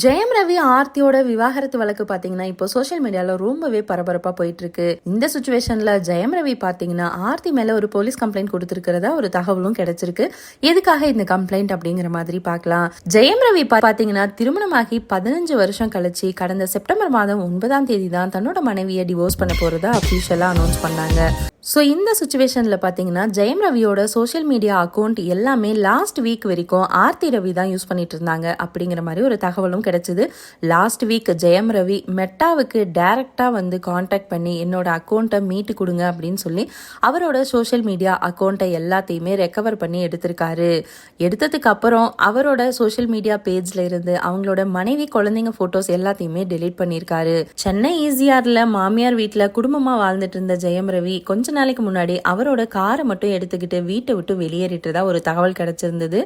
ஜெயம் ரவி ஆர்த்தியோட விவாகரத்து வழக்கு பாத்தீங்கன்னா இப்போ சோஷியல் மீடியால ரொம்பவே பரபரப்பா போயிட்டு இருக்கு. இந்த சுச்சுவேஷன்ல ஜெயம் ரவி பாத்தீங்கன்னா ஆர்த்தி மேல ஒரு போலீஸ் கம்ப்ளைண்ட் கொடுத்திருக்கிறதா ஒரு தகவலும் கிடைச்சிருக்கு. எதுக்காக இந்த கம்ப்ளைண்ட் அப்படிங்கிற மாதிரி பார்க்கலாம். ஜெயம் ரவி பாத்தீங்கன்னா திருமணமாகி 15 வருஷம் கழிச்சு கடந்த செப்டம்பர் மாதம் 9ஆம் தேதி தான் தன்னோட மனைவியை டிவோர்ஸ் பண்ண போறதா அபிஷியலா அனௌன்ஸ் பண்ணாங்க. ஸோ இந்த சுச்சுவேஷனில் பார்த்தீங்கன்னா ஜெயம் ரவியோட சோஷியல் மீடியா அக்கௌண்ட் எல்லாமே லாஸ்ட் வீக் வரைக்கும் ஆர்த்தி ரவி தான் யூஸ் பண்ணிட்டு இருந்தாங்க அப்படிங்கிற மாதிரி ஒரு தகவலும் கிடைச்சிது. லாஸ்ட் வீக் ஜெயம் ரவி மெட்டாவுக்கு டைரக்டாக வந்து காண்டாக்ட் பண்ணி என்னோட அக்கௌண்ட்டை மீட்டு கொடுங்க அப்படின்னு சொல்லி அவரோட சோஷியல் மீடியா அக்கௌண்ட்டை எல்லாத்தையுமே ரெக்கவர் பண்ணி எடுத்திருக்காரு. எடுத்ததுக்கு அப்புறம் அவரோட சோஷியல் மீடியா பேஜ்ல இருந்து அவங்களோட மனைவி குழந்தைங்க போட்டோஸ் எல்லாத்தையுமே டெலீட் பண்ணியிருக்காரு. சென்னை ஈசிஆர்ல மாமியார் வீட்டில் குடும்பமாக வாழ்ந்துட்டு இருந்த ஜெயம் ரவி கொஞ்ச நாளைக்கு முன்னாடி அவரோட காரை மட்டும் எடுத்துக்கிட்டு வீட்டை விட்டு வெளியேறிட்டதா ஒரு தகவல் கிடைச்சிருந்தது.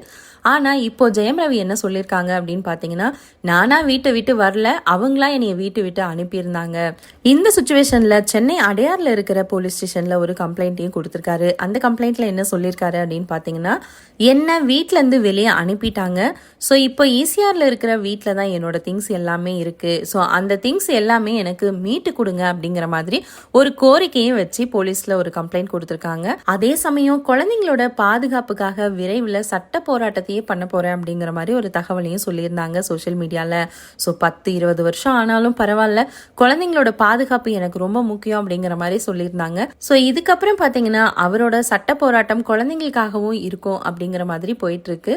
ஆனா இப்போ ஜெயம் ரவி என்ன சொல்லியிருக்காங்க அப்படின்னு பாத்தீங்கன்னா, நானா வீட்டை விட்டு வரல, அவங்களா என்னைய வீட்டை விட்டு அனுப்பியிருந்தாங்க. இந்த சுச்சுவேஷன்ல சென்னை அடையார்ல இருக்கிற போலீஸ் ஸ்டேஷன்ல ஒரு கம்ப்ளைண்ட்டையும் கொடுத்திருக்காரு. அந்த கம்ப்ளைண்ட்ல என்ன சொல்லியிருக்காரு அப்படின்னு பாத்தீங்கன்னா, என்ன வீட்டுல இருந்து வெளியே அனுப்பிட்டாங்க. ஸோ இப்போ ஈசிஆர்ல இருக்கிற வீட்டில தான் என்னோட திங்ஸ் எல்லாமே இருக்கு. ஸோ அந்த திங்ஸ் எல்லாமே எனக்கு மீட்டு கொடுங்க அப்படிங்கிற மாதிரி ஒரு கோரிக்கையும் வச்சு போலீஸ்ல ஒரு கம்ப்ளைண்ட் கொடுத்திருக்காங்க. அதே சமயம் குழந்தைங்களோட பாதுகாப்புக்காக விரைவில் சட்ட போராட்டத்தையே பண்ண போறேன் அப்படிங்கிற மாதிரி ஒரு தகவலையும் சொல்லியிருந்தாங்க சோஷியல் மீடியால. ஸோ 10-20 வருஷம் ஆனாலும் பரவாயில்ல, குழந்தைங்களோட பாதுகாப்பு எனக்கு ரொம்ப முக்கியம் அப்படிங்கிற மாதிரி சொல்லியிருந்தாங்க. ஸோ இதுக்கப்புறம் பாத்தீங்கன்னா அவரோட சட்ட போராட்டம் குழந்தைங்களுக்காகவும் இருக்கும் அப்படிங்கிற மாதிரி போயிட்டு இருக்கு.